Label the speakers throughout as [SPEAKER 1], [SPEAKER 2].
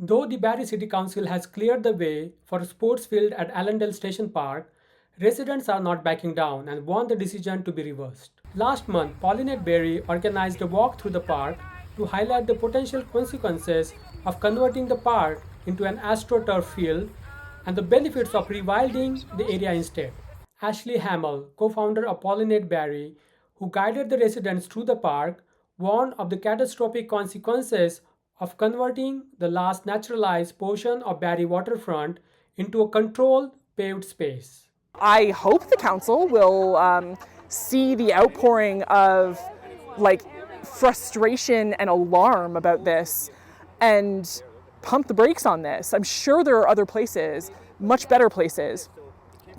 [SPEAKER 1] Though the Barrie City Council has cleared the way for a sports field at Allandale Station Park, residents are not backing down and want the decision to be reversed. Last month, Pollinate Barrie organized a walk through the park to highlight the potential consequences of converting the park into an astroturf field and the benefits of rewilding the area instead. Ashley Hammell, co-founder of Pollinate Barrie, who guided the residents through the park, warned of the catastrophic consequences of converting the last naturalized portion of Barrie waterfront into a controlled paved space.
[SPEAKER 2] I hope the council will see the outpouring of like frustration and alarm about this and pump the brakes on this. I'm sure there are other places, much better places,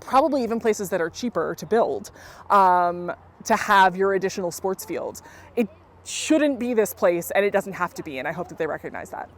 [SPEAKER 2] probably even places that are cheaper to build, to have your additional sports field. It shouldn't be this place, and it doesn't have to be, and I hope that they recognize that.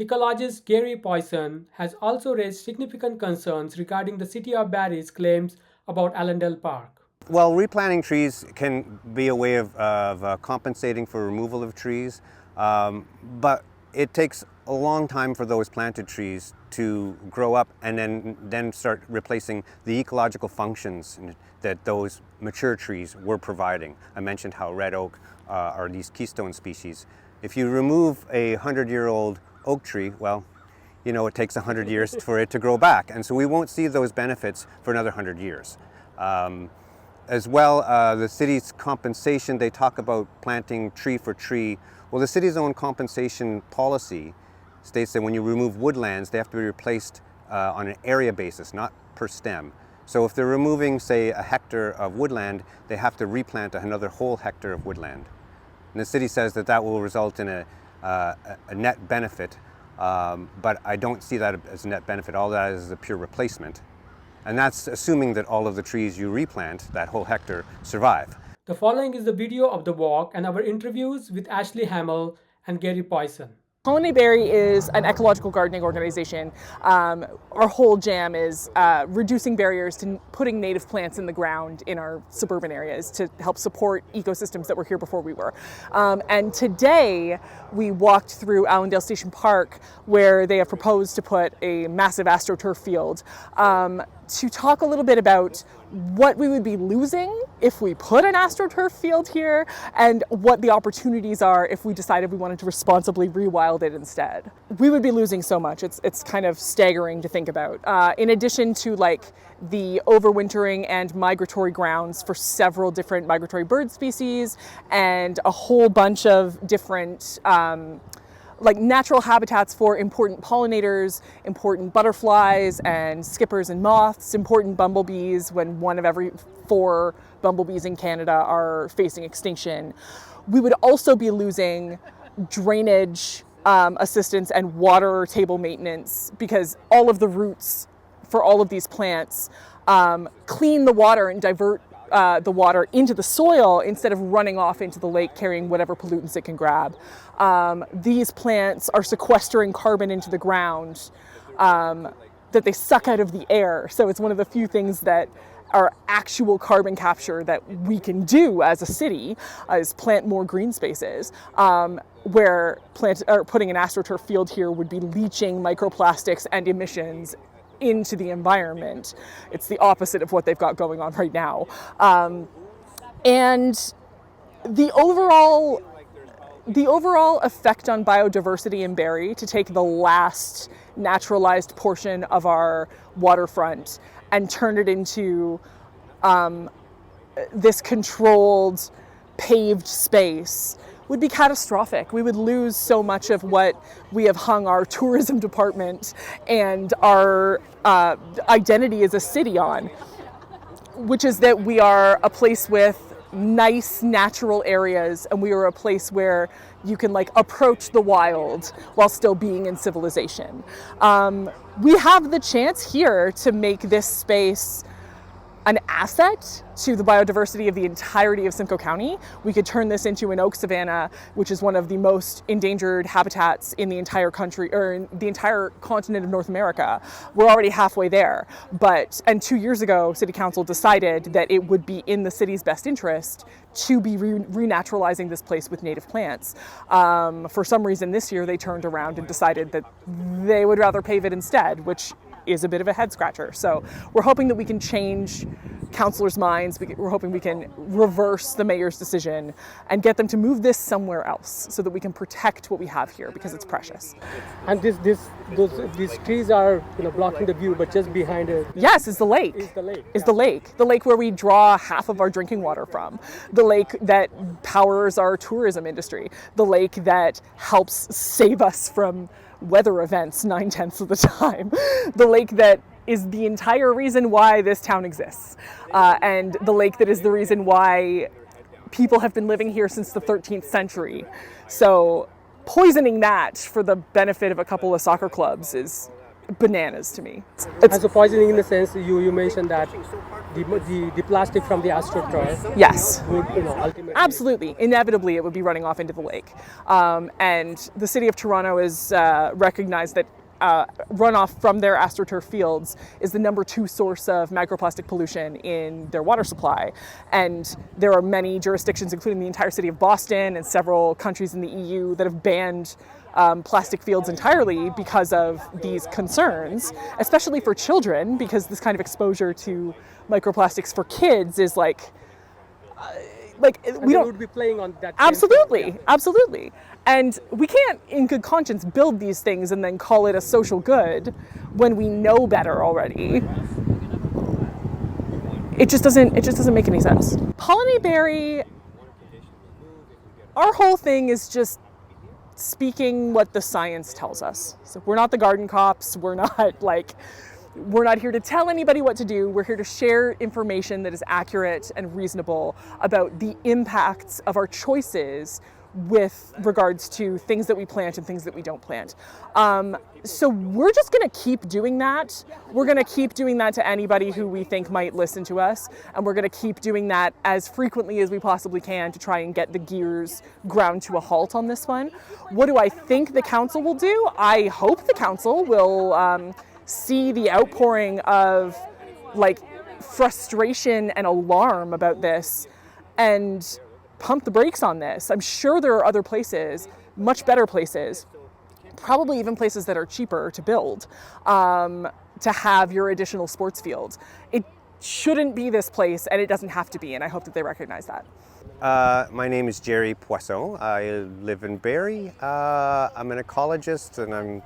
[SPEAKER 1] Ecologist Geri Poisson has also raised significant concerns regarding the City of Barrie's claims about Allandale Park.
[SPEAKER 3] Well, replanting trees can be a way of compensating for removal of trees, but it takes a long time for those planted trees to grow up and then start replacing the ecological functions that those mature trees were providing. I mentioned how red oak are these keystone species. If you remove a 100-year-old oak tree, well, you know, it takes 100 years for it to grow back. And so we won't see those benefits for another 100 years. As well, the city's compensation, they talk about planting tree for tree. Well, the city's own compensation policy states that when you remove woodlands, they have to be replaced on an area basis, not per stem. So if they're removing, say, a hectare of woodland, they have to replant another whole hectare of woodland. And the city says that that will result in a net benefit, but I don't see that as a net benefit. All that is a pure replacement. And that's assuming that all of the trees you replant, that whole hectare, survive.
[SPEAKER 1] The following is the video of the walk and our interviews with Ashley Hammell and Geri Poisson.
[SPEAKER 2] Pollinate Barrie is an ecological gardening organization. Our whole jam is reducing barriers to putting native plants in the ground in our suburban areas to help support ecosystems that were here before we were. And today we walked through Allandale Station Park, where they have proposed to put a massive astroturf field, to talk a little bit about what we would be losing if we put an astroturf field here and what the opportunities are if we decided we wanted to responsibly rewild it instead. We would be losing so much. It's kind of staggering to think about. In addition to like the overwintering and migratory grounds for several different migratory bird species and a whole bunch of different like natural habitats for important pollinators, important butterflies and skippers and moths, important bumblebees when 1 of every 4 bumblebees in Canada are facing extinction. We would also be losing drainage assistance and water table maintenance because all of the roots for all of these plants clean the water and divert the water into the soil instead of running off into the lake carrying whatever pollutants it can grab. These plants are sequestering carbon into the ground that they suck out of the air. So it's one of the few things that are actual carbon capture that we can do as a city, is plant more green spaces. Where putting an astroturf field here would be leaching microplastics and emissions into the environment. It's the opposite of what they've got going on right now. And the overall effect on biodiversity in Barrie, to take the last naturalized portion of our waterfront and turn it into this controlled paved space, would be catastrophic. We would lose so much of what we have hung our tourism department and our identity as a city on, which is that we are a place with nice natural areas, and we are a place where you can like approach the wild while still being in civilization. We have the chance here to make this space an asset to the biodiversity of the entirety of Simcoe County. We could turn this into an oak savanna, which is one of the most endangered habitats in the entire country, or in the entire continent of North America. We're already halfway there. And 2 years ago, City Council decided that it would be in the city's best interest to be renaturalizing this place with native plants. For some reason this year, they turned around and decided that they would rather pave it instead, which is a bit of a head scratcher. So we're hoping that we can change councillors' minds. We're hoping we can reverse the mayor's decision and get them to move this somewhere else so that we can protect what we have here, because it's precious.
[SPEAKER 1] And these trees are blocking the view, but just behind it.
[SPEAKER 2] Yes, is the lake. The lake where we draw half of our drinking water from. The lake that powers our tourism industry. The lake that helps save us from weather events 9/10 of the time. The lake that is the entire reason why this town exists. And the lake that is the reason why people have been living here since the 13th century. So poisoning that for the benefit of a couple of soccer clubs is bananas to me.
[SPEAKER 1] As a poisoning in the sense, you mentioned that the plastic from the astroturf
[SPEAKER 2] Yes.
[SPEAKER 1] would ultimately...
[SPEAKER 2] Absolutely. Inevitably, it would be running off into the lake. And the City of Toronto has recognized that runoff from their astroturf fields is the #2 source of microplastic pollution in their water supply. And there are many jurisdictions, including the entire city of Boston and several countries in the EU, that have banned plastic fields entirely because of these concerns, especially for children, because this kind of exposure to microplastics for kids is like we don't
[SPEAKER 1] would be playing on that.
[SPEAKER 2] Absolutely. And we can't in good conscience build these things and then call it a social good when we know better already. It just doesn't make any sense. Pollinate Barrie, our whole thing is just speaking what the science tells us. So we're not the garden cops. We're not here to tell anybody what to do. We're here to share information that is accurate and reasonable about the impacts of our choices with regards to things that we plant and things that we don't plant. So we're just gonna keep doing that. We're gonna keep doing that to anybody who we think might listen to us. And we're gonna keep doing that as frequently as we possibly can to try and get the gears ground to a halt on this one. What do I think the council will do? I hope the council will see the outpouring of frustration and alarm about this and pump the brakes on this. I'm sure there are other places, much better places, probably even places that are cheaper to build, to have your additional sports fields. It shouldn't be this place, and it doesn't have to be, and I hope that they recognize that.
[SPEAKER 3] My name is Geri Poisson. I live in Barrie. I'm an ecologist, and I'm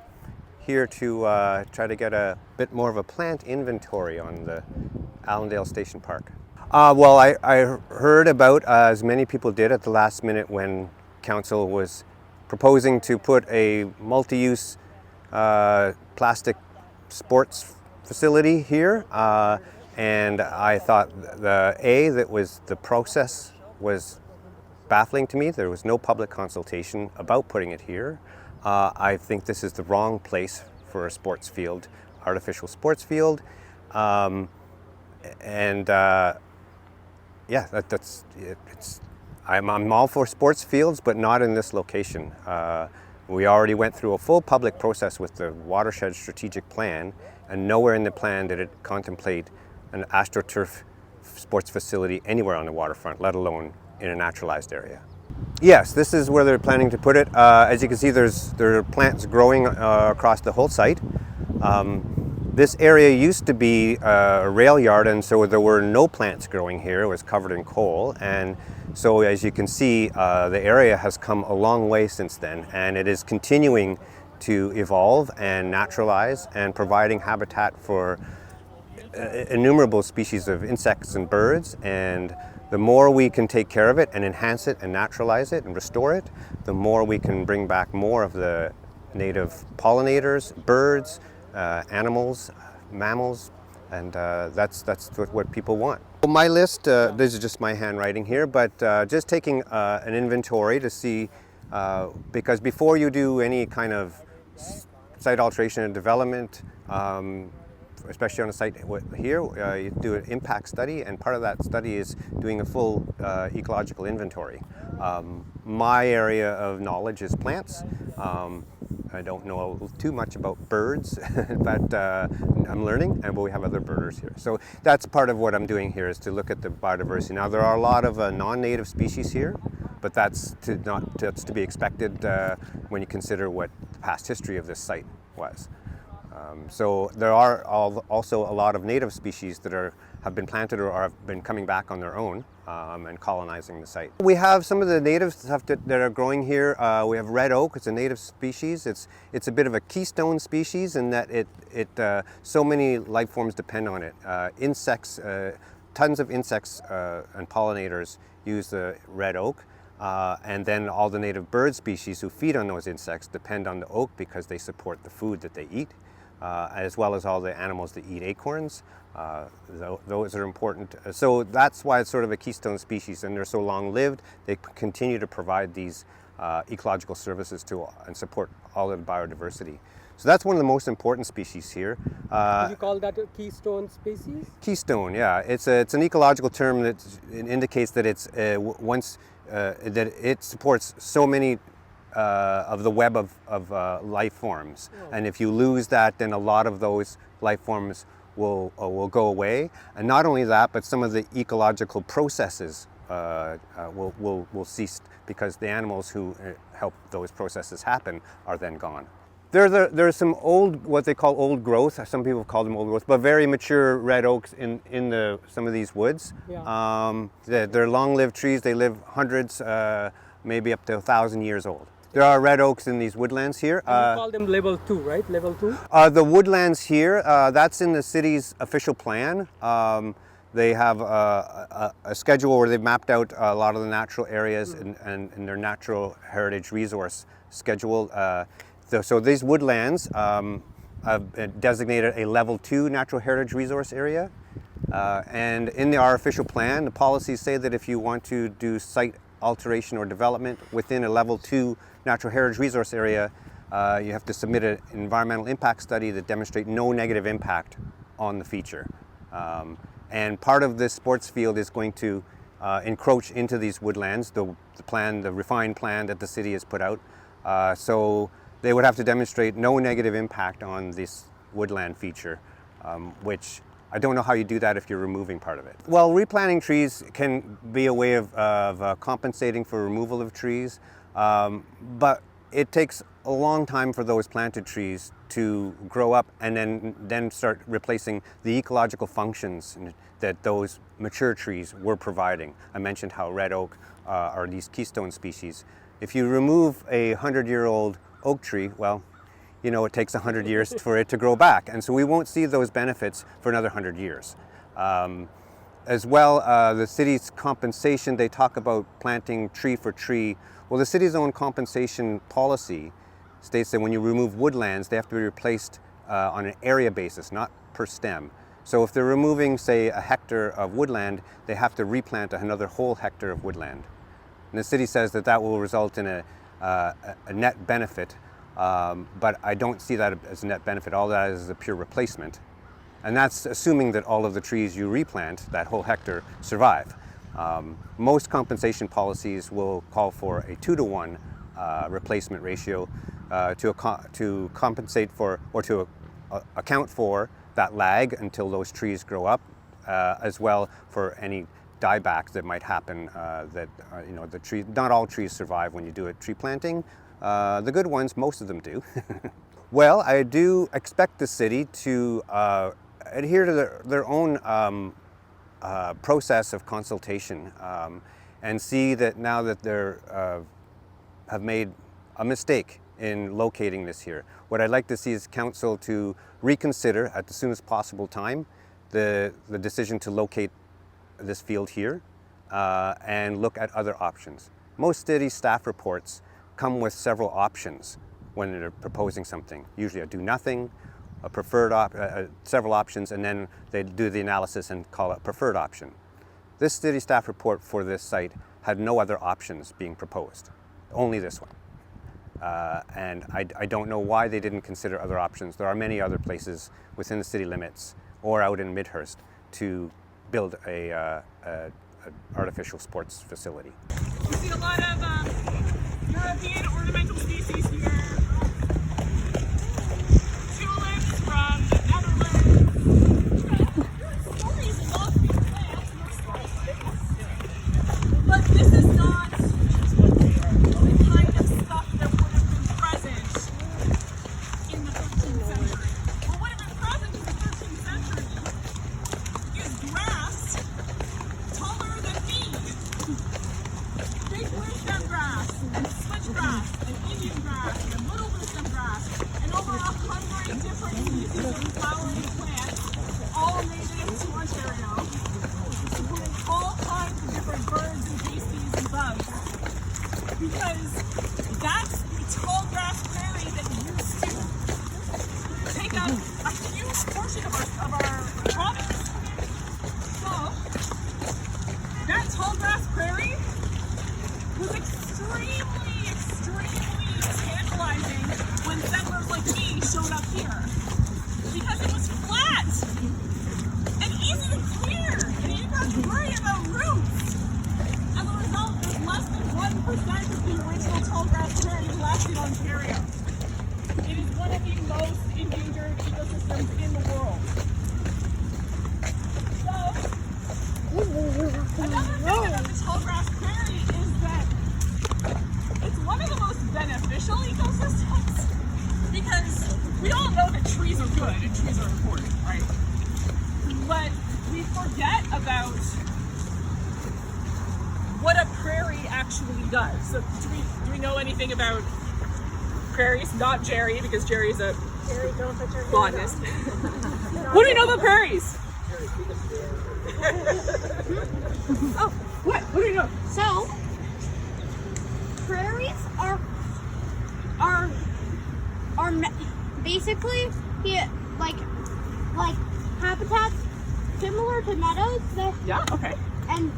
[SPEAKER 3] here to try to get a bit more of a plant inventory on the Allandale Station Park. Well, I heard about, as many people did at the last minute, when Council was proposing to put a multi-use plastic sports facility here, and I thought the process was baffling to me. There was no public consultation about putting it here. I think this is the wrong place for a sports field, artificial sports field, yeah, that's it. I'm all for sports fields, but not in this location. We already went through a full public process with the watershed strategic plan, and nowhere in the plan did it contemplate an astroturf sports facility anywhere on the waterfront, let alone in a naturalized area. Yes, this is where they're planning to put it. As you can see, there are plants growing across the whole site. This area used to be a rail yard, and so there were no plants growing here. It was covered in coal, and so as you can see, the area has come a long way since then, and it is continuing to evolve and naturalize and providing habitat for innumerable species of insects and birds. And the more we can take care of it and enhance it and naturalize it and restore it, the more we can bring back more of the native pollinators, birds, animals, mammals, and that's what people want. My list, this is just my handwriting here, but just taking an inventory to see, because before you do any kind of site alteration and development, especially on a site here, you do an impact study, and part of that study is doing a full ecological inventory. My area of knowledge is plants. I don't know too much about birds, but I'm learning, and we have other birders here. So that's part of what I'm doing here, is to look at the biodiversity. Now, there are a lot of non-native species here, but that's to be expected when you consider what the past history of this site was. So there are also a lot of native species that have been planted or have been coming back on their own and colonizing the site. We have some of the native stuff that are growing here. We have red oak. It's a native species. It's a bit of a keystone species in that so many life forms depend on it. Insects, tons of insects and pollinators use the red oak. And then all the native bird species who feed on those insects depend on the oak because they support the food that they eat. As well as all the animals that eat acorns. Those are important. So that's why it's sort of a keystone species, and they're so long-lived. They continue to provide these ecological services to and support all of the biodiversity. So that's one of the most important species here.
[SPEAKER 1] Do you call that a keystone species?
[SPEAKER 3] Keystone, yeah. It's an ecological term that indicates that it's that it supports so many of the web of life forms. Oh. And if you lose that, then a lot of those life forms will go away. And not only that, but some of the ecological processes will cease because the animals who help those processes happen are then gone. There's some old, what they call old growth, some people call them old growth, but very mature red oaks in some of these woods. Yeah. They're long-lived trees. They live hundreds, maybe up to 1,000 years old. There are red oaks in these woodlands here.
[SPEAKER 1] You call them level 2, right? Level 2?
[SPEAKER 3] The woodlands here, that's in the city's official plan. They have a schedule where they've mapped out a lot of the natural areas and their natural heritage resource schedule. So these woodlands have been designated a level 2 natural heritage resource area. And in our official plan, the policies say that if you want to do site alteration or development within a level 2 natural heritage resource area, you have to submit an environmental impact study that demonstrates no negative impact on the feature. And part of this sports field is going to encroach into these woodlands, the refined plan that the city has put out. So they would have to demonstrate no negative impact on this woodland feature, which I don't know how you do that if you're removing part of it. Well, replanting trees can be a way of compensating for removal of trees, but it takes a long time for those planted trees to grow up and then start replacing the ecological functions that those mature trees were providing. I mentioned how red oak are these keystone species. If you remove a 100-year-old oak tree, well, you know, it takes 100 years for it to grow back. And so we won't see those benefits for another 100 years. As well, the city's compensation, they talk about planting tree for tree. Well, the city's own compensation policy states that when you remove woodlands, they have to be replaced on an area basis, not per stem. So if they're removing, say, a hectare of woodland, they have to replant another whole hectare of woodland. And the city says that that will result in a net benefit. But I don't see that as a net benefit. All that is a pure replacement. And that's assuming that all of the trees you replant, that whole hectare, survive. Most compensation policies will call for a 2-to-1 replacement ratio to compensate for or to account for that lag until those trees grow up, as well for any dieback that might happen. The tree, not all trees survive when you do a tree planting. The good ones, most of them do. Well, I do expect the city to adhere to their own process of consultation and see that now that they have made a mistake in locating this here. What I'd like to see is council to reconsider at the soonest possible time the decision to locate this field here and look at other options. Most city staff reports come with several options when they're proposing something. Usually a do nothing, a preferred several options, and then they do the analysis and call it a preferred option. This city staff report for this site had no other options being proposed, only this one. And I don't know why they didn't consider other options. There are many other places within the city limits or out in Midhurst to build a artificial sports facility.
[SPEAKER 2] We see a lot of European ornamental species here. Tulips from the Netherlands. Stories love these plants. But this is not the kind of stuff that would have been present in the 13th century. What would have been present in the 13th century is grass taller than me. Big blue stem grass, and switchgrass, and Indian grass, and little blue stem grass, and over 100 different species of flowering plants, all native to Ontario, including all kinds of different birds and pasties and bugs. Because that's the tall grass prairie that used to take up a huge portion of our province. So, that tall grass prairie was extremely tantalizing when settlers like me showed up here. Because it was flat and easy to clear, and you didn't have to worry about roots. As a result, there's less than 1% of the original tall grass prairie left in Ontario. It is one of the most endangered ecosystems in the world. So, another thing about the tall grass prairie is that it's one of the most beneficial ecosystems because we all know that trees are good and trees are important, right? But we forget about what a prairie actually does. So do we know anything about prairies? Not Geri, because Geri's a botanist. What do we know about prairies? Oh, what? What do you know?
[SPEAKER 4] So, prairies are basically like habitats similar to meadows.
[SPEAKER 2] Yeah. Okay.
[SPEAKER 4] And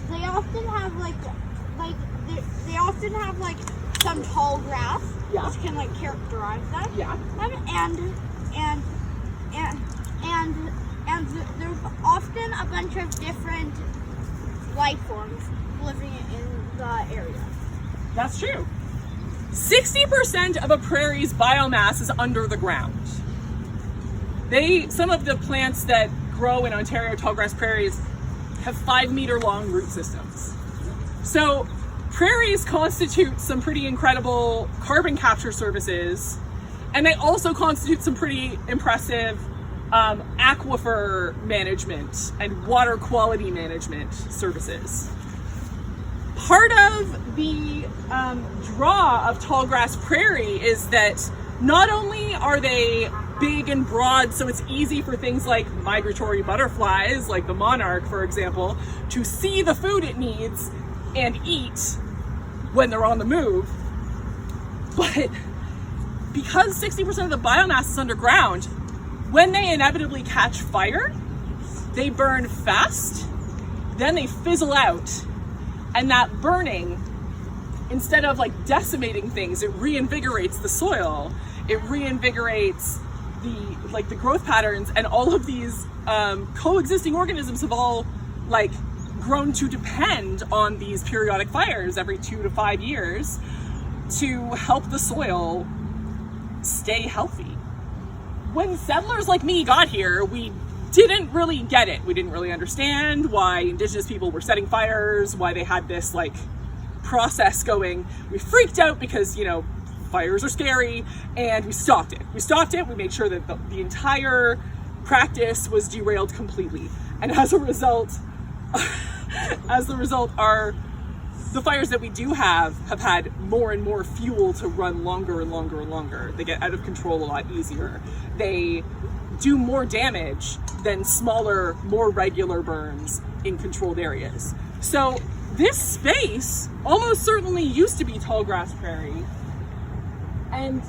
[SPEAKER 4] they often have some tall grass,
[SPEAKER 2] Yeah.
[SPEAKER 4] which can characterize them.
[SPEAKER 2] Yeah.
[SPEAKER 4] And there's often a bunch of different life forms living in the area.
[SPEAKER 2] That's true. 60% of a prairie's biomass is under the ground. Some of the plants that grow in Ontario tallgrass prairies have 5-meter long root systems. So prairies constitute some pretty incredible carbon capture services, and they also constitute some pretty impressive aquifer management and water quality management services. Part of the draw of tallgrass prairie is that not only are they big and broad, so it's easy for things like migratory butterflies, like the monarch, for example, to see the food it needs and eat when they're on the move. But because 60% of the biomass is underground, when they inevitably catch fire, they burn fast, then they fizzle out, and that burning, instead of decimating things, it reinvigorates the soil, it reinvigorates the growth patterns, and all of these coexisting organisms have all grown to depend on these periodic fires every 2 to 5 years to help the soil stay healthy. When settlers like me got here, we didn't really get it. We didn't really understand why Indigenous people were setting fires, why they had this process going. We freaked out because, fires are scary, and we stopped it. We made sure that the entire practice was derailed completely. And as a result, the fires that we do have had more and more fuel to run longer and longer and longer. They get out of control a lot easier. They do more damage than smaller, more regular burns in controlled areas. So this space almost certainly used to be tallgrass prairie. And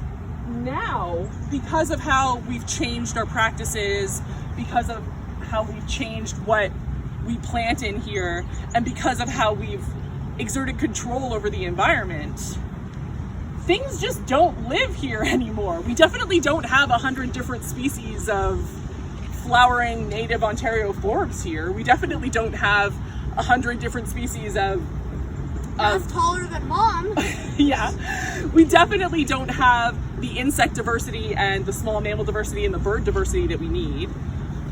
[SPEAKER 2] now, because of how we've changed our practices, because of how we've changed what we plant in here, and because of how we've exerted control over the environment, things just don't live here anymore. We definitely don't have 100 different species of flowering native Ontario forbs here. We definitely don't have 100 different species of
[SPEAKER 4] That's taller than Mom.
[SPEAKER 2] yeah, we definitely don't have the insect diversity and the small mammal diversity and the bird diversity that we need.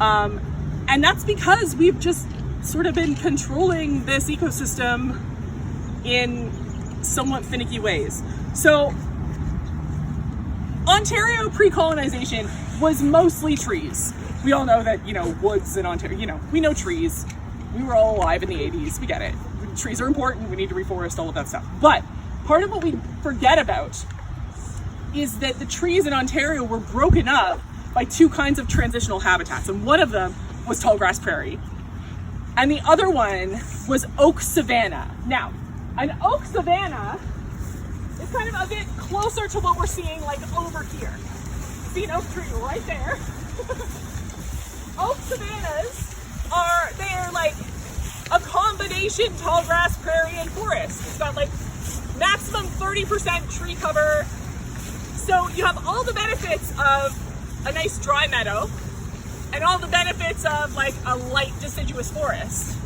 [SPEAKER 2] And that's because we've just sort of been controlling this ecosystem in somewhat finicky ways. So Ontario pre-colonization was mostly trees. We all know that, woods in Ontario, we know trees. We were all alive in the 80s, we get it. Trees are important, we need to reforest, all of that stuff. But part of what we forget about is that the trees in Ontario were broken up by two kinds of transitional habitats. And one of them was tall grass prairie. And the other one was oak savanna. Now, an oak savanna is kind of a bit closer to what we're seeing like over here. See an oak tree right there. Oak savannas they're like a combination tall grass prairie and forest. It's got like maximum 30% tree cover. So you have all the benefits of a nice dry meadow and all the benefits of like a light deciduous forest.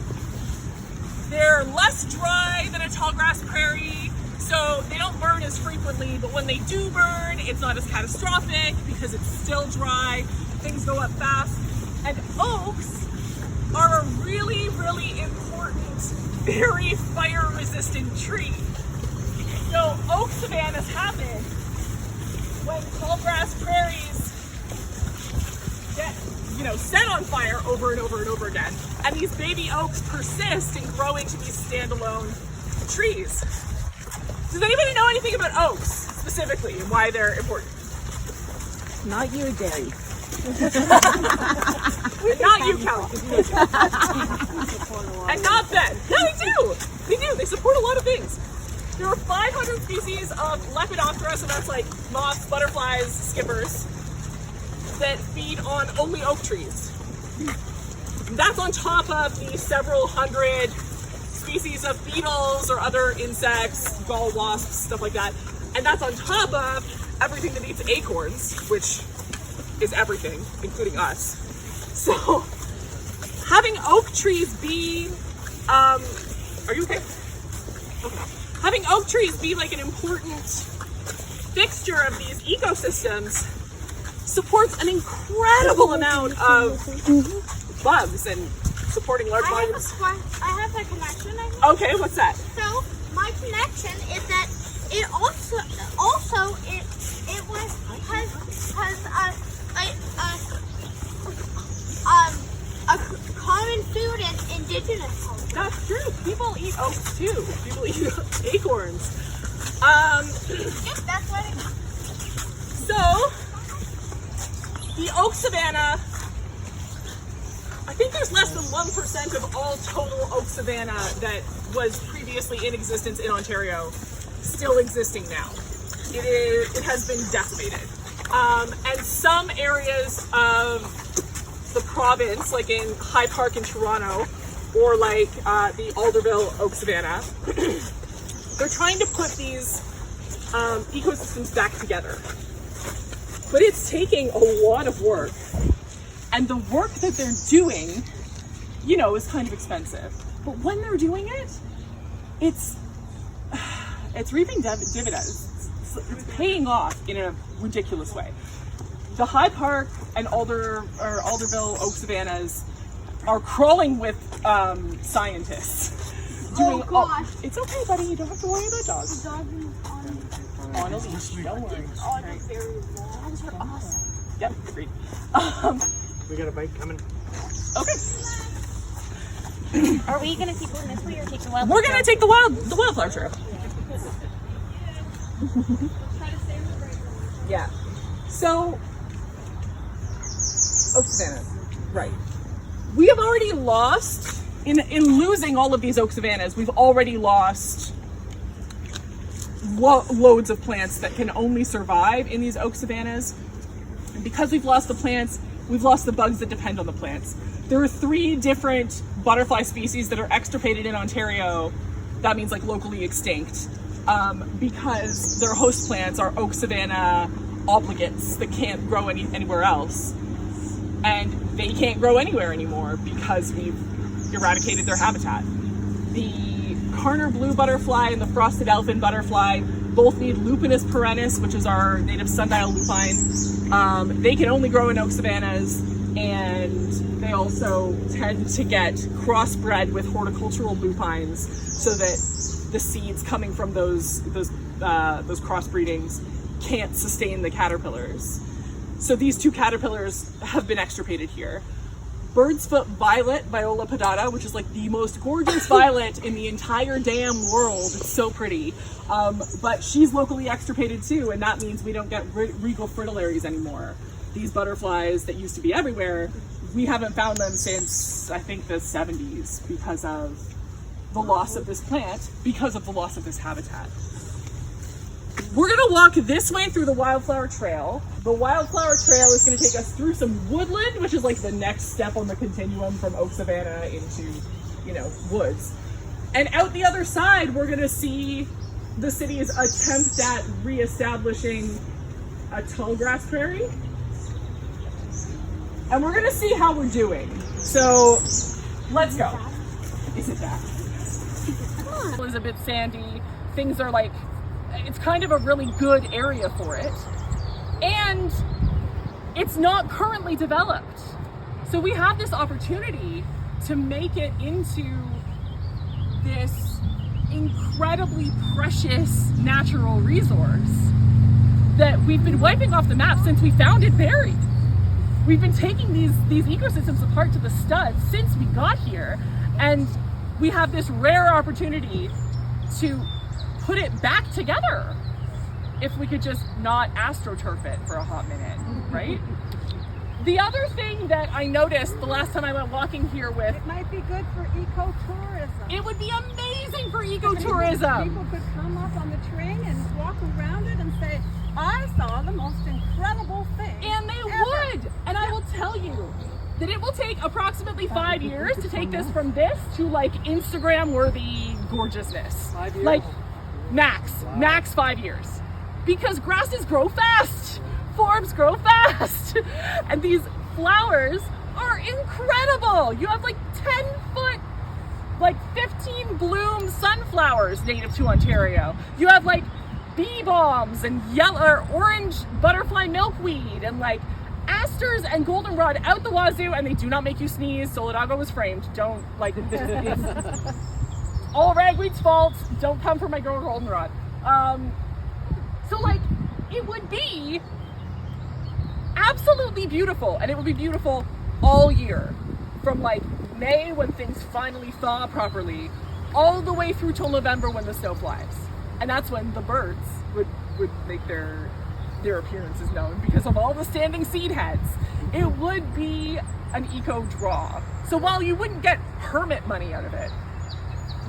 [SPEAKER 2] They're less dry than a tall grass prairie, so they don't burn as frequently, but when they do burn, it's not as catastrophic because it's still dry, things go up fast. And oaks are a really, really important, very fire-resistant tree. So oak savannas happen when tall grass prairies get, set on fire over and over and over again. And these baby oaks persist in growing to these standalone trees. Does anybody know anything about oaks specifically and why they're important?
[SPEAKER 5] Not you, Geri.
[SPEAKER 2] Not you, Kelly. And not Ben. No, they do. They do. They support a lot of things. There are 500 species of Lepidoptera, so that's like moths, butterflies, skippers, that feed on only oak trees. That's on top of the several hundred species of beetles or other insects, gall wasps, stuff like that. And that's on top of everything that eats acorns, which is everything, including us. So having oak trees be, are you okay? Okay. Having oak trees be like an important fixture of these ecosystems supports an incredible amount of bugs and supporting large volumes.
[SPEAKER 4] I have a connection.
[SPEAKER 2] Okay, what's that?
[SPEAKER 4] So my connection is that it also it was a common food in indigenous culture.
[SPEAKER 2] That's true. People eat oaks too. People eat acorns.
[SPEAKER 4] Yep, that's what it is.
[SPEAKER 2] So the oak savanna, I think there's less than 1% of all total oak savanna that was previously in existence in Ontario still existing now. It has been decimated. And some areas of the province, like in High Park in Toronto, or like the Alderville oak savanna, they're trying to put these ecosystems back together. But it's taking a lot of work. And the work that they're doing, is kind of expensive. But when they're doing it, it's reaping dividends. It's paying off in a ridiculous way. The High Park and Alderville oak savannas are crawling with scientists.
[SPEAKER 4] Oh gosh.
[SPEAKER 2] It's okay, buddy. You don't have to worry about dogs.
[SPEAKER 4] The dog is
[SPEAKER 2] On a leash. Don't worry.
[SPEAKER 4] on a very long.
[SPEAKER 2] Dogs are awesome. Yep, agreed.
[SPEAKER 6] We got a bike coming.
[SPEAKER 2] Okay.
[SPEAKER 5] Are we gonna keep going this way or take the wild?
[SPEAKER 2] We're gonna take the wildflower trail. Yeah. So, oak savannas, right? We have already lost in losing all of these oak savannas. We've already lost loads of plants that can only survive in these oak savannas. And because we've lost the plants, we've lost the bugs that depend on the plants. There are 3 different butterfly species that are extirpated in Ontario. That means like locally extinct. because their host plants are oak savanna obligates that can't grow anywhere else. And they can't grow anywhere anymore because we've eradicated their habitat. The Cllr blue butterfly and the frosted elfin butterfly both need lupinus perennis, which is our native sundial lupine. They can only grow in oak savannas, and they also tend to get crossbred with horticultural lupines so that the seeds coming from those crossbreedings can't sustain the caterpillars. So these two caterpillars have been extirpated here. Bird's foot violet, Viola pedata, which is like the most gorgeous violet in the entire damn world. It's so pretty. But she's locally extirpated too, and that means we don't get regal fritillaries anymore. These butterflies that used to be everywhere, we haven't found them since, I think, the 70s because of the loss of this plant, because of the loss of this habitat. We're gonna walk this way through the wildflower trail. The wildflower trail is gonna take us through some woodland, which is like the next step on the continuum from oak savanna into, woods. And out the other side, we're gonna see the city's attempt at reestablishing a tall grass prairie. And we're gonna see how we're doing. So let's go. Is it that? It is a bit sandy. Things are like, it's kind of a really good area for it. And it's not currently developed. So we have this opportunity to make it into this incredibly precious natural resource that we've been wiping off the map since we founded Barrie. We've been taking these ecosystems apart to the studs since we got here, and we have this rare opportunity to put it back together if we could just not astroturf it for a hot minute, right? The other thing that I noticed the last time I went walking here with...
[SPEAKER 7] It might be good for ecotourism.
[SPEAKER 2] It would be amazing for ecotourism.
[SPEAKER 7] People could come up on the train and walk around it and say, I saw the most incredible thing.
[SPEAKER 2] And they would. And I will tell you that it will take approximately 5 years to take this from this to like Instagram worthy gorgeousness.
[SPEAKER 6] 5 years?
[SPEAKER 2] Like max 5 years. Because grasses grow fast. Forbs grow fast. And these flowers are incredible. You have like 10-foot, like 15 bloom sunflowers native to Ontario. You have like bee balms and yellow or orange butterfly milkweed and like asters and goldenrod out the wazoo, and they do not make you sneeze. Solidago was framed. Don't like it's all ragweed's fault. Don't come for my girl goldenrod. So like it would be absolutely beautiful, and it would be beautiful all year, from like May when things finally thaw properly, all the way through till November when the snow flies, and that's when the birds would make their appearances known because of all the standing seed heads. It would be an eco draw. So while you wouldn't get permit money out of it,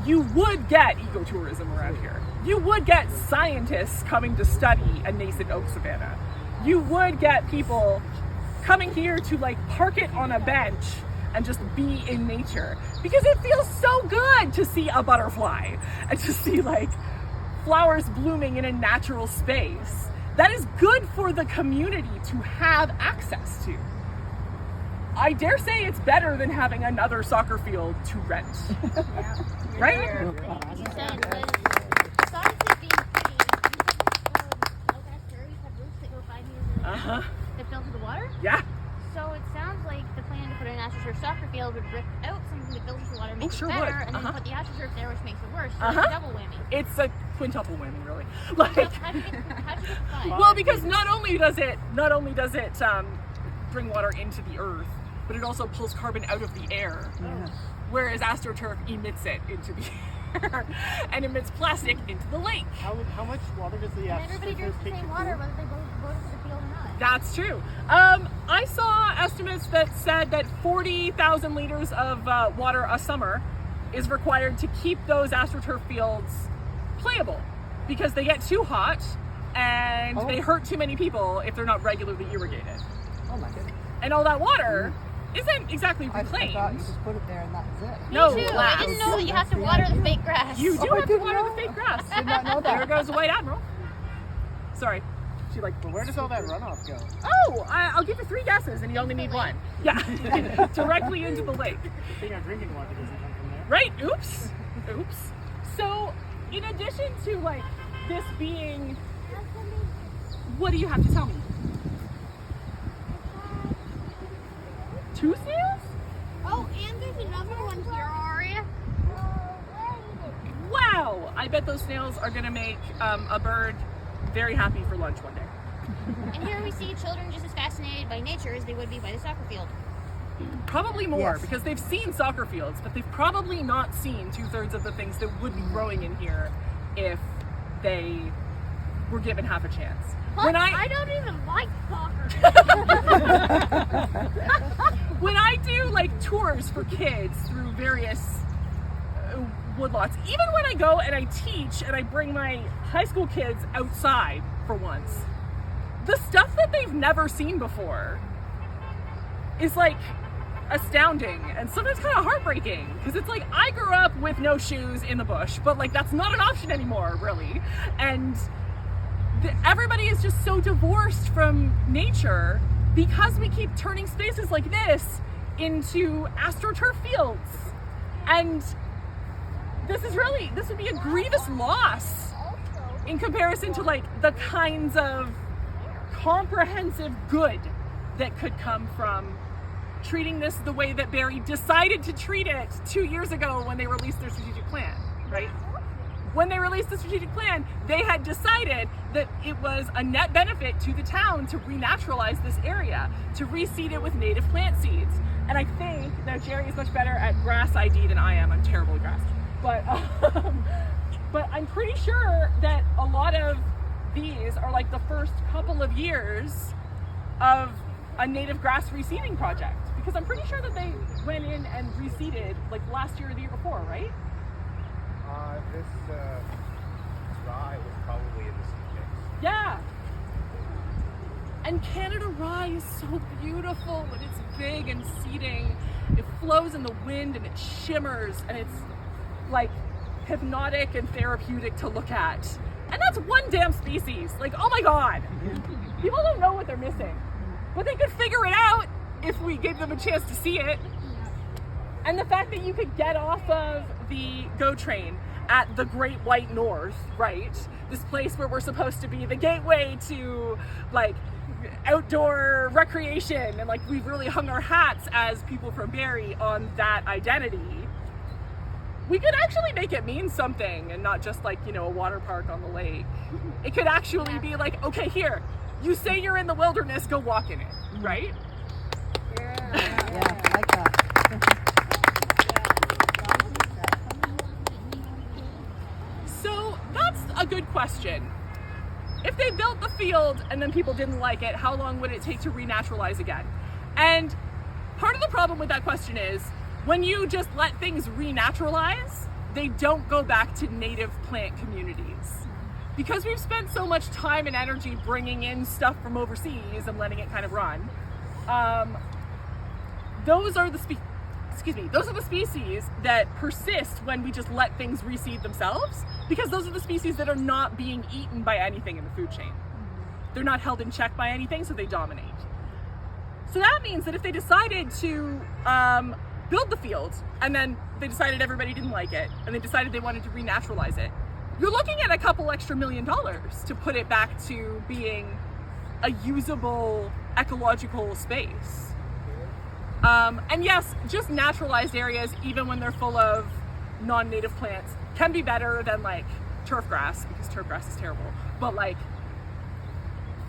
[SPEAKER 2] you would get ecotourism around here. You would get scientists coming to study a nascent oak savanna. You would get people coming here to like park it on a bench and just be in nature, because it feels so good to see a butterfly and to see like flowers blooming in a natural space. That is good for the community to have access to. I dare say it's better than having another soccer field to rent.
[SPEAKER 7] Yeah.
[SPEAKER 2] Right?
[SPEAKER 4] You said, it's honestly being pretty. Oak ash prairies have roots that go 5 meters that fell to the water.
[SPEAKER 2] Yeah.
[SPEAKER 4] So it sounds like the plan to put in an astroturf soccer field would rip out something that fell into the water, make
[SPEAKER 2] sure
[SPEAKER 4] it better,
[SPEAKER 2] would.
[SPEAKER 4] and then put the astroturf there, which makes it worse. So it's a double whammy.
[SPEAKER 2] It's a quintuple whammy, really. Like,
[SPEAKER 4] How'd you get 5?
[SPEAKER 2] well, because not only does it bring water into the earth, but it also pulls carbon out of the air. Whereas astroturf emits it into the air and emits plastic into the lake.
[SPEAKER 6] How much water does the
[SPEAKER 4] And everybody
[SPEAKER 6] astroturf
[SPEAKER 4] drinks the
[SPEAKER 6] take
[SPEAKER 4] same
[SPEAKER 6] to
[SPEAKER 4] water,
[SPEAKER 6] brew?
[SPEAKER 4] whether they go to the field or not.
[SPEAKER 2] That's true. I saw estimates that said that 40,000 liters of water a summer is required to keep those astroturf fields playable, because they get too hot and they hurt too many people if they're not regularly irrigated.
[SPEAKER 6] Oh my goodness.
[SPEAKER 2] And all that water isn't exactly reclaimed.
[SPEAKER 7] I thought you just put it there and that's it.
[SPEAKER 2] No,
[SPEAKER 4] Me too.
[SPEAKER 2] wow.
[SPEAKER 4] I didn't know that you have to water the fake grass.
[SPEAKER 2] You do
[SPEAKER 7] Oh, I
[SPEAKER 2] have to
[SPEAKER 7] didn't
[SPEAKER 2] water
[SPEAKER 7] know.
[SPEAKER 2] the fake grass.
[SPEAKER 7] Did not know
[SPEAKER 2] There
[SPEAKER 7] that.
[SPEAKER 2] goes the White Admiral. Sorry.
[SPEAKER 6] She like, but where does all that runoff go?
[SPEAKER 2] Oh, I'll give you 3 guesses and you only need 1. Yeah, directly into the lake.
[SPEAKER 6] Good thing our drinking water doesn't come from there.
[SPEAKER 2] Right, oops. So, in addition to like this being, what do you have to tell me? 2 snails?
[SPEAKER 4] Oh, and there's another one here, Aria.
[SPEAKER 2] Wow, I bet those snails are gonna make a bird very happy for lunch one day.
[SPEAKER 4] And here we see children just as fascinated by nature as they would be by the soccer field.
[SPEAKER 2] Probably more,
[SPEAKER 7] Yes.
[SPEAKER 2] because they've seen soccer fields, but they've probably not seen 2/3 of the things that would be growing in here if they were given half a chance.
[SPEAKER 4] But I don't even like soccer.
[SPEAKER 2] When I do like tours for kids through various woodlots, even when I go and I teach and I bring my high school kids outside for once, the stuff that they've never seen before is like astounding and sometimes kind of heartbreaking, because it's like I grew up with no shoes in the bush, but like that's not an option anymore, really. And everybody is just so divorced from nature because we keep turning spaces like this into astroturf fields. And this would be a grievous loss in comparison to like the kinds of comprehensive good that could come from treating this the way that Barrie decided to treat it 2 years ago when they released their strategic plan, right? When they released the strategic plan, they had decided that it was a net benefit to the town to renaturalize this area, to reseed it with native plant seeds. And I think that Geri is much better at grass ID than I am. I'm terrible at grass. But I'm pretty sure that a lot of these are like the first couple of years of a native grass reseeding project, because I'm pretty sure that they went in and reseeded like last year or the year before, right?
[SPEAKER 3] This rye was probably in the seed mix.
[SPEAKER 2] Yeah. And Canada rye is so beautiful when it's big and seeding. It flows in the wind and it shimmers and it's like hypnotic and therapeutic to look at. And that's one damn species. Like, oh my God. People don't know what they're missing, but they could figure it out if we gave them a chance to see it. And the fact that you could get off of the GO train at the Great White North, right? This place where we're supposed to be the gateway to like outdoor recreation, and like we've really hung our hats as people from Barrie on that identity. We could actually make it mean something and not just like, you know, a water park on the lake. It could actually be like, okay, here, you say you're in the wilderness, go walk in it, right?
[SPEAKER 7] Yeah, I like that.
[SPEAKER 2] So that's a good question. If they built the field and then people didn't like it, how long would it take to renaturalize again? And part of the problem with that question is when you just let things renaturalize, they don't go back to native plant communities. Because we've spent so much time and energy bringing in stuff from overseas and letting it kind of run, those are the species that persist when we just let things reseed themselves, because those are the species that are not being eaten by anything in the food chain. They're not held in check by anything, so they dominate. So that means that if they decided to build the field, and then they decided everybody didn't like it, and they decided they wanted to renaturalize it, you're looking at a couple extra $1 million to put it back to being a usable ecological space. And yes, just naturalized areas, even when they're full of non-native plants, can be better than like turf grass, because turf grass is terrible. But like,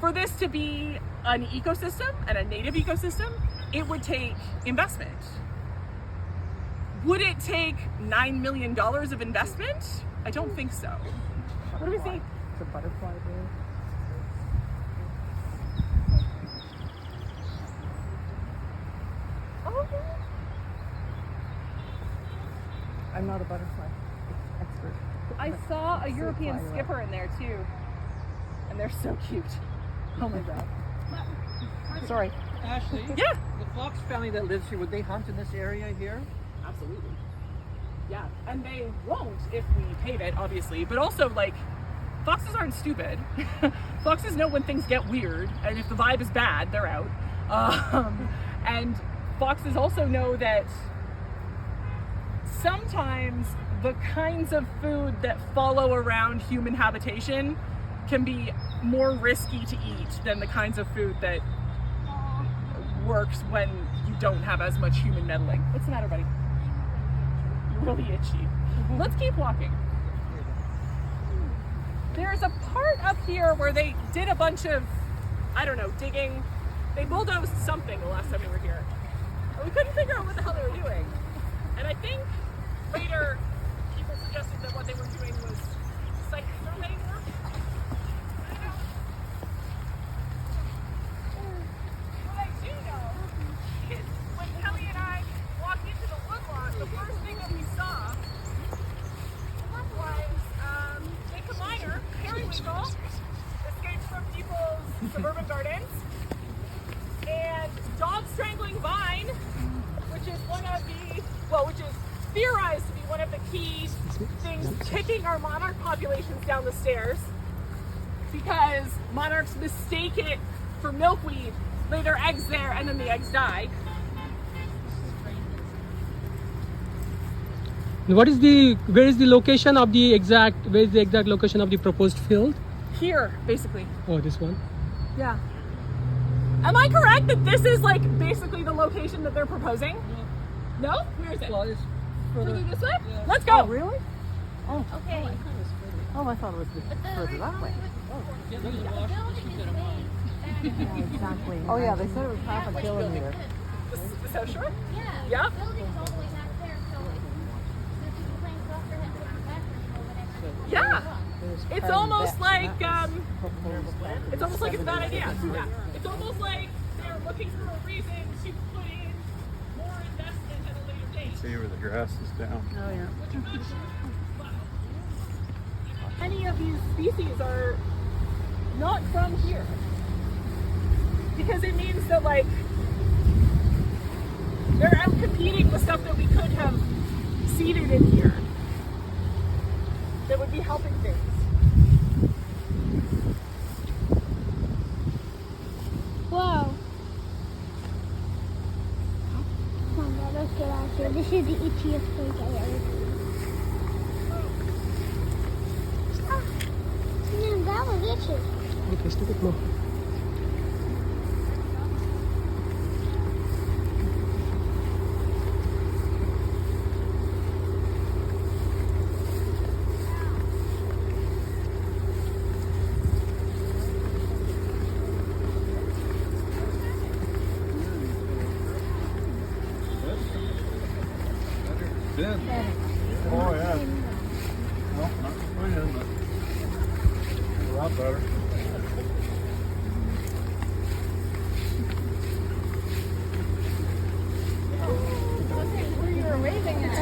[SPEAKER 2] for this to be an ecosystem and a native ecosystem, it would take investment. Would it take $9 million of investment? I don't think so. What do we think?
[SPEAKER 7] It's a butterfly there.
[SPEAKER 2] Oh,
[SPEAKER 7] I'm not a butterfly expert.
[SPEAKER 2] I saw a
[SPEAKER 7] So
[SPEAKER 2] European
[SPEAKER 7] fly around.
[SPEAKER 2] skipper in there too, and they're so cute. Oh my God.
[SPEAKER 7] Sorry.
[SPEAKER 8] Ashley?
[SPEAKER 2] Yeah.
[SPEAKER 8] The Fox family that lives here, would they hunt in this area here?
[SPEAKER 2] Absolutely. Yeah, and they won't if we pave it, obviously. But also, like, foxes aren't stupid. Foxes know when things get weird, and if the vibe is bad, they're out. And foxes also know that sometimes the kinds of food that follow around human habitation can be more risky to eat than the kinds of food that works when you don't have as much human meddling. What's the matter, buddy? You're really itchy. Let's keep walking. There's a part up here where they did a bunch of, I don't know, digging. They bulldozed something the last time we were here. And we couldn't figure out what the hell they were doing. And I think later people suggested that what they were doing was site surveying work. I don't know. What I do know is when Kelly and I walked into the woodlot, the first thing that we saw was a combiner, periwinkle, escaped from people's suburban gardens, and dog strangling vine, which is one of the, well, which is theorized to be one of the key things kicking our monarch populations down the stairs, because monarchs mistake it for milkweed, lay their eggs there, and then the eggs die.
[SPEAKER 1] Where is the location of the exact location of the proposed field?
[SPEAKER 2] Here, basically.
[SPEAKER 1] Oh, this one.
[SPEAKER 2] Yeah. Am I correct that this is like basically the location that they're proposing? No? Where is it?
[SPEAKER 8] Well, it's
[SPEAKER 2] Further
[SPEAKER 8] further.
[SPEAKER 2] this way? Let's go.
[SPEAKER 7] Oh, really?
[SPEAKER 4] Okay.
[SPEAKER 7] Oh, I thought it was further that way.
[SPEAKER 8] Yeah, there's a Washington Street at home.
[SPEAKER 7] Exactly. Oh, yeah, they said it was half a kilometer.
[SPEAKER 2] The South Shore?
[SPEAKER 4] Yeah.
[SPEAKER 2] Yeah.
[SPEAKER 4] The building's all the way back there, so if people playing soccer have to come back or whatever.
[SPEAKER 2] Yeah. It's almost like it's almost like it's a bad idea. Yeah. It's almost like they're looking for a reason to put in more investment at a later date.
[SPEAKER 9] See where the grass is down.
[SPEAKER 7] Oh, yeah.
[SPEAKER 2] Which I'm not sure. Many of these species are not from here. Because it means that, like, they're out competing with stuff that we could have seeded in here that would be helping things.
[SPEAKER 4] Whoa. Come on, Dad, let's get out here. This is the itchiest place I've ever seen. Ah, man, that was itchy.
[SPEAKER 1] Okay, stick it more.
[SPEAKER 9] Oh yeah. No, not complaining, but a lot better.
[SPEAKER 7] You were waving at.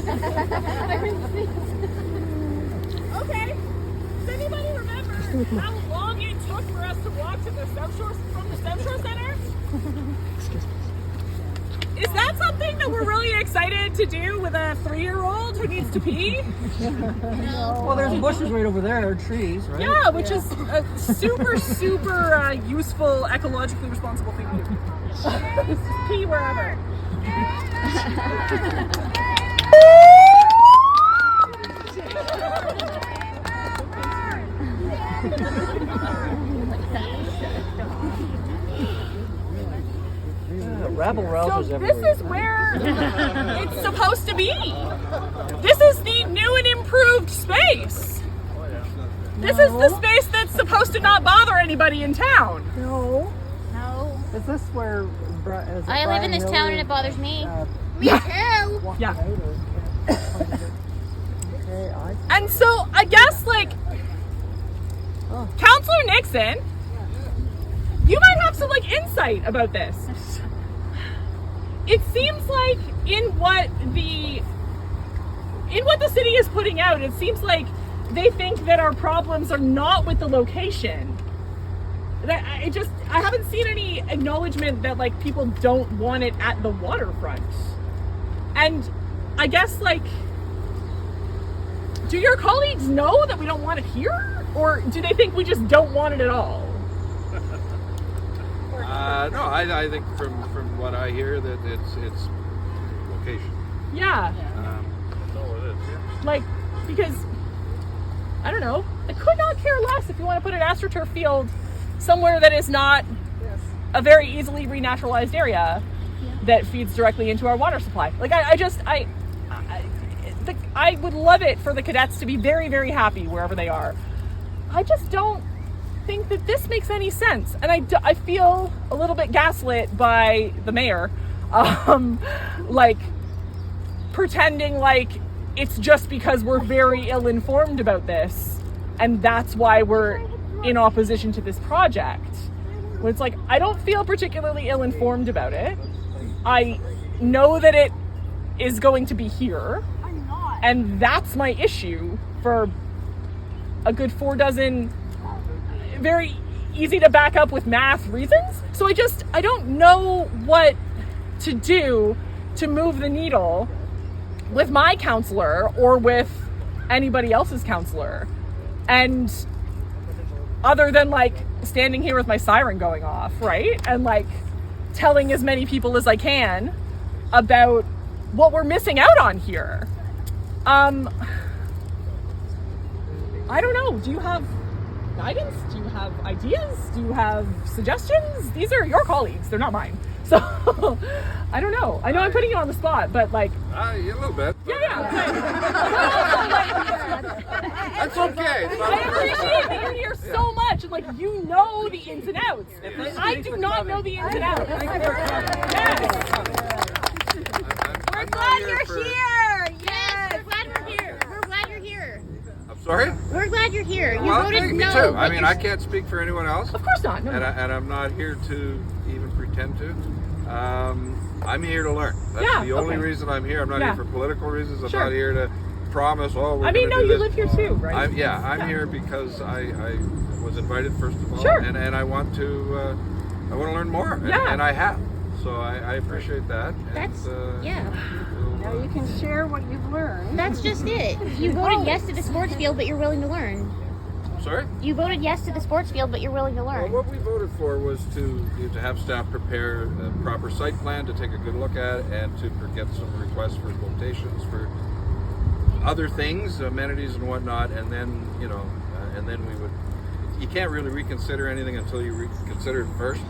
[SPEAKER 2] Okay. Does anybody remember how long it took for us to walk to the South Shore from the South Shore Center? Is that something that we're really excited to do with a 3-year-old who needs to pee?
[SPEAKER 8] Well, there's bushes right over there, trees, right?
[SPEAKER 2] Yeah, which is a super useful, ecologically responsible thing to do. Just pee wherever.
[SPEAKER 8] Rabble rousers
[SPEAKER 2] So
[SPEAKER 8] everywhere.
[SPEAKER 2] this is where it's supposed to be. This is the new and improved space. This is the space that's supposed to not bother anybody in town.
[SPEAKER 7] No.
[SPEAKER 4] No.
[SPEAKER 7] Is this where? Is it
[SPEAKER 4] I live in
[SPEAKER 7] Brian
[SPEAKER 4] this town
[SPEAKER 7] Miller,
[SPEAKER 4] and it bothers me. Me
[SPEAKER 2] Yeah.
[SPEAKER 4] too.
[SPEAKER 7] walked
[SPEAKER 2] Yeah.
[SPEAKER 7] out or- Okay,
[SPEAKER 2] And so I guess like Councillor Nixon, you might have some like insight about this. It seems like in what the city is putting out, it seems like they think that our problems are not with the location, That I haven't seen any acknowledgement that like people don't want it at the waterfront. And I guess like, do your colleagues know that we don't want it here? Or do they think we just don't want it at all?
[SPEAKER 9] No, I think from what I hear that it's location.
[SPEAKER 2] Yeah.
[SPEAKER 9] That's all it is. Yeah.
[SPEAKER 2] Like, because, I don't know, I could not care less if you want to put an astroturf field somewhere that is not a very easily renaturalized area that feeds directly into our water supply. Like, I would love it for the cadets to be very, very happy wherever they are. I just don't think that this makes any sense. And I feel a little bit gaslit by the mayor, like pretending like it's just because we're very ill-informed about this and that's why we're in opposition to this project. When it's like, I don't feel particularly ill-informed about it. I know that it is going to be here, and that's my issue for a good 4 dozen very easy to back up with math reasons. So I don't know what to do to move the needle with my counselor or with anybody else's counselor. And other than like standing here with my siren going off, right? And like telling as many people as I can about what we're missing out on here. I don't know. Do you have guidance? Do you have ideas? Do you have suggestions? These are your colleagues. They're not mine. So I don't know. I know I'm putting you on the spot, but like.
[SPEAKER 9] Yeah, a little bit.
[SPEAKER 2] Yeah.
[SPEAKER 9] That's okay.
[SPEAKER 2] I appreciate that you're here so much, and like you know the ins and outs. I do not know the ins and outs. Yes.
[SPEAKER 4] We're glad you're here. Yes, we're glad we're here. We're glad you're here.
[SPEAKER 9] I'm sorry?
[SPEAKER 4] We're glad you're here. You
[SPEAKER 9] Well,
[SPEAKER 4] voted
[SPEAKER 9] me
[SPEAKER 4] no.
[SPEAKER 9] too.
[SPEAKER 4] but
[SPEAKER 9] I mean,
[SPEAKER 4] you're-
[SPEAKER 9] I can't speak for anyone else.
[SPEAKER 2] Of course not. No.
[SPEAKER 9] And I'm not here to even pretend to. I'm here to learn. That's
[SPEAKER 2] Yeah,
[SPEAKER 9] the only
[SPEAKER 2] okay.
[SPEAKER 9] reason I'm here. I'm not
[SPEAKER 2] Yeah.
[SPEAKER 9] here for political reasons. I'm
[SPEAKER 2] Sure.
[SPEAKER 9] not here to promise, we're
[SPEAKER 2] I mean,
[SPEAKER 9] gonna
[SPEAKER 2] no,
[SPEAKER 9] do
[SPEAKER 2] you
[SPEAKER 9] this.
[SPEAKER 2] live here too, right?
[SPEAKER 9] I'm here because I was invited first of all,
[SPEAKER 2] Sure.
[SPEAKER 9] and I want to learn more, and I have. So I appreciate that.
[SPEAKER 4] That's
[SPEAKER 9] and,
[SPEAKER 4] yeah.
[SPEAKER 7] Now you can share what you've learned.
[SPEAKER 4] That's just it. You voted yes to the sports field, but you're willing to learn.
[SPEAKER 9] Sorry?
[SPEAKER 4] You voted yes to the sports field, but you're willing to
[SPEAKER 9] Well,
[SPEAKER 4] learn.
[SPEAKER 9] what we voted for was to have staff prepare a proper site plan to take a good look at and to get some requests for quotations for other things, amenities and whatnot, and then, and then we would, you can't really reconsider anything until you reconsider it first.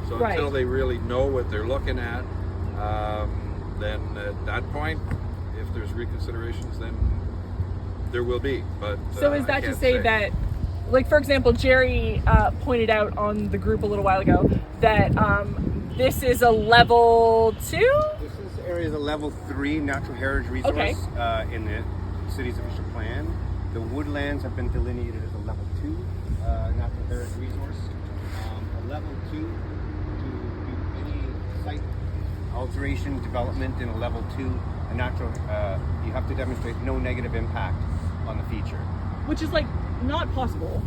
[SPEAKER 9] So
[SPEAKER 2] Right.
[SPEAKER 9] until they really know what they're looking at, then at that point, if there's reconsiderations, then there will be. But
[SPEAKER 2] So is
[SPEAKER 9] I
[SPEAKER 2] that to
[SPEAKER 9] can't
[SPEAKER 2] say that, like for example, Geri pointed out on the group a little while ago that this is a level 2?
[SPEAKER 3] This area is a level 3 natural heritage resource
[SPEAKER 2] Okay.
[SPEAKER 3] In the city's official plan. The woodlands have been delineated as a level 2 natural heritage resource. A level 2 to do any site alteration development in a level 2, a natural, you have to demonstrate no negative impact on the feature.
[SPEAKER 2] Which is like not possible.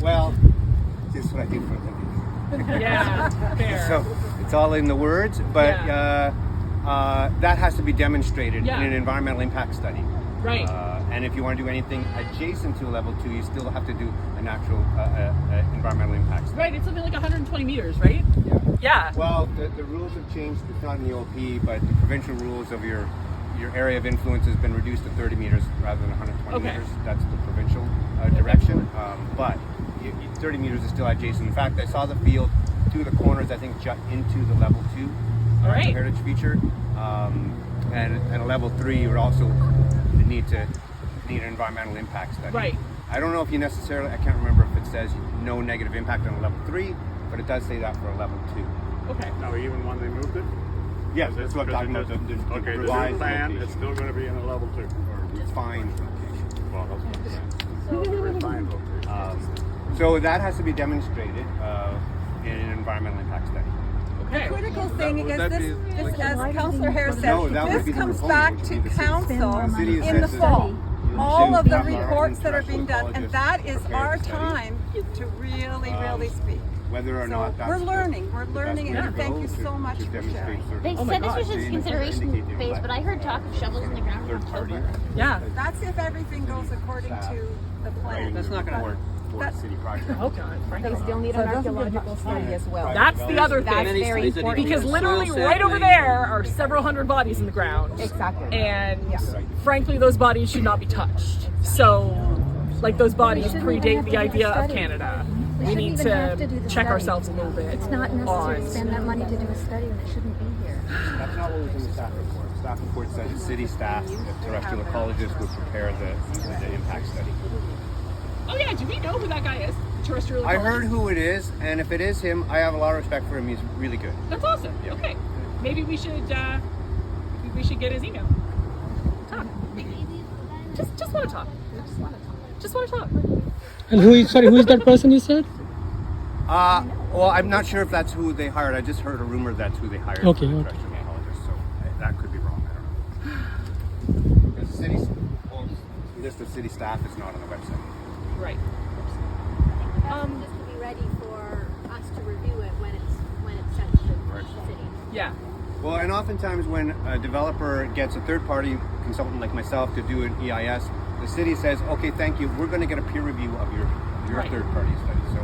[SPEAKER 3] Well, this is what I do for a living.
[SPEAKER 2] Yeah, fair.
[SPEAKER 3] So it's all in the words, but that has to be demonstrated
[SPEAKER 2] Yeah.
[SPEAKER 3] in an environmental impact study.
[SPEAKER 2] Right.
[SPEAKER 3] And if you want to do anything adjacent to a level 2, you still have to do a natural environmental impact study.
[SPEAKER 2] Right, it's something like 120 meters, right? Yeah.
[SPEAKER 3] Well, the rules have changed. It's not in the OP, but the provincial rules of your area of influence has been reduced to 30 meters rather than 120
[SPEAKER 2] Okay.
[SPEAKER 3] meters. That's the provincial direction. But 30 meters is still adjacent. In fact, I saw the field, 2 of the corners, I think, jut into the level 2
[SPEAKER 2] All right.
[SPEAKER 3] heritage feature. And a level 3, you would also need an environmental impact study.
[SPEAKER 2] Right.
[SPEAKER 3] I don't know if you necessarily, I can't remember if it says no negative impact on a level 3, but it does say that for a level 2.
[SPEAKER 2] Okay.
[SPEAKER 9] No, even when they moved it?
[SPEAKER 3] Yes, that's what I'm talking about. The
[SPEAKER 9] Okay, the
[SPEAKER 3] revised
[SPEAKER 9] new plan,
[SPEAKER 3] location.
[SPEAKER 9] it's still going to be in a level 2.
[SPEAKER 3] It's fine location.
[SPEAKER 9] Well, that's what I'm saying. Refined location.
[SPEAKER 3] So that has to be demonstrated in an environmental impact study.
[SPEAKER 2] Okay.
[SPEAKER 7] Critical thing
[SPEAKER 9] would
[SPEAKER 7] is
[SPEAKER 9] that
[SPEAKER 7] this,
[SPEAKER 9] be
[SPEAKER 7] this
[SPEAKER 9] like-
[SPEAKER 7] as Councillor Harris said,
[SPEAKER 3] No, that would
[SPEAKER 7] this
[SPEAKER 3] be the
[SPEAKER 7] comes
[SPEAKER 3] proposal,
[SPEAKER 7] back
[SPEAKER 3] would
[SPEAKER 7] to
[SPEAKER 3] be the city.
[SPEAKER 7] council
[SPEAKER 3] The city
[SPEAKER 7] in the
[SPEAKER 3] says that
[SPEAKER 7] fall.
[SPEAKER 3] you
[SPEAKER 7] all of the reports that are being done, and that is our time to really speak.
[SPEAKER 3] Whether or
[SPEAKER 7] So
[SPEAKER 3] not that's
[SPEAKER 7] we're learning, and thank you so much for sharing.
[SPEAKER 4] They said this was just consideration phase, but I heard talk of shovels in the ground in October.
[SPEAKER 2] Yeah.
[SPEAKER 7] That's if everything goes according to the plan.
[SPEAKER 8] That's not going to work.
[SPEAKER 3] city project.
[SPEAKER 2] Oh God.
[SPEAKER 5] They still need an archaeological study as well.
[SPEAKER 2] That's the other
[SPEAKER 5] That's
[SPEAKER 2] thing.
[SPEAKER 5] very important.
[SPEAKER 2] Because literally right over there are several hundred bodies in the ground.
[SPEAKER 5] Exactly.
[SPEAKER 2] And frankly, those bodies should not be touched. So, like, those bodies predate the idea of Canada. We need to check ourselves a little bit.
[SPEAKER 10] It's not necessary to spend that money to do a study when it shouldn't be here.
[SPEAKER 3] That's not what was in the staff report. Staff report said the city staff, the terrestrial ecologist would prepare the impact study.
[SPEAKER 2] Oh yeah, do we know who that guy is? The terrestrial
[SPEAKER 3] I
[SPEAKER 2] ecologist?
[SPEAKER 3] heard who it is, and if it is him, I have a lot of respect for him. He's really good.
[SPEAKER 2] That's awesome. Okay. Maybe we should get his email. Talk. Just want to talk. Just want to talk.
[SPEAKER 1] And who is that person you said?
[SPEAKER 3] Well, I'm not sure if that's who they hired. I just heard a rumor that's who they hired.
[SPEAKER 1] Okay,
[SPEAKER 3] for the
[SPEAKER 1] okay.
[SPEAKER 3] terrestrial ecologist, so that could be wrong. I don't know. Because the city's list of city staff is not on the website.
[SPEAKER 2] Right.
[SPEAKER 10] Just to be ready for us to review it when it's sent to the city.
[SPEAKER 2] Yeah.
[SPEAKER 3] Well, and oftentimes when a developer gets a third-party consultant like myself to do an EIS, the city says, "Okay, thank you. We're going to get a peer review of your
[SPEAKER 2] Right.
[SPEAKER 3] third-party study." So,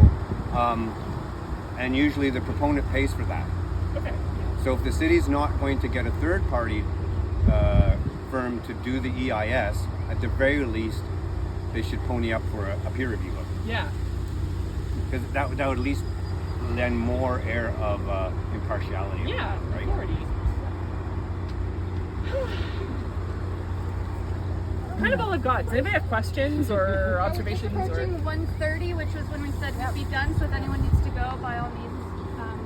[SPEAKER 3] and usually the proponent pays for that.
[SPEAKER 2] Okay.
[SPEAKER 3] So if the city's not going to get a third-party firm to do the EIS, at the very least, they should pony up for a peer review of it.
[SPEAKER 2] Yeah.
[SPEAKER 3] Because that would at least lend more air of impartiality.
[SPEAKER 2] Yeah.
[SPEAKER 3] Right?
[SPEAKER 2] Authority. Kind of all I've got. Does anybody have questions or observations?
[SPEAKER 4] It's approaching 1:30, which was when we said we'd be done. So if anyone needs to go, by all means.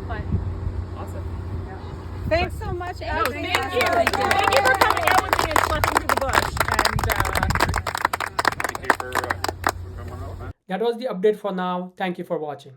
[SPEAKER 4] But
[SPEAKER 2] Awesome.
[SPEAKER 7] Thanks so much,
[SPEAKER 2] No,
[SPEAKER 7] Ashley.
[SPEAKER 2] thank you. Thank you for coming out with me and schlepping through the bush. And
[SPEAKER 9] Thank you for coming out.
[SPEAKER 1] That was the update for now. Thank you for watching.